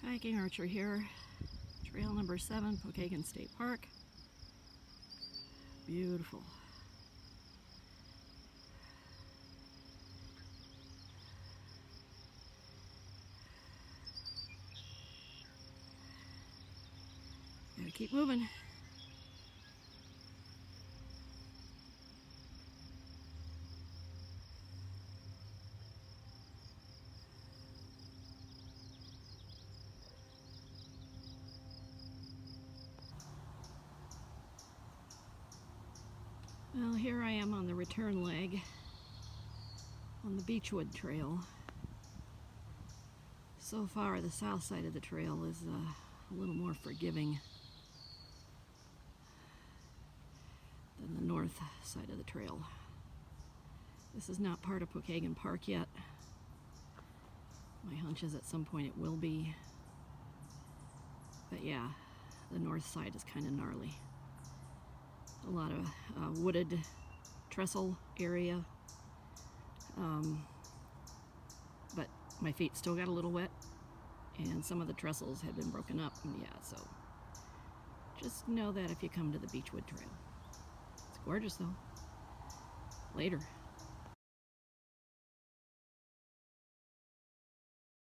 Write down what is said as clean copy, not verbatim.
Kayaking archer here, trail number 7, Pokagan State Park. Beautiful. Gotta keep moving. Well, here I am on the return leg on the Beechwood Trail. So far, the south side of the trail is a little more forgiving than the north side of the trail. This is not part of Pokagan Park yet. My hunch is at some point it will be. But yeah, the north side is kind of gnarly. A lot of wooded trestle area, but my feet still got a little wet and some of the trestles have been broken up, and yeah, so just know that if you come to the Beechwood Trail. It's gorgeous though. Later.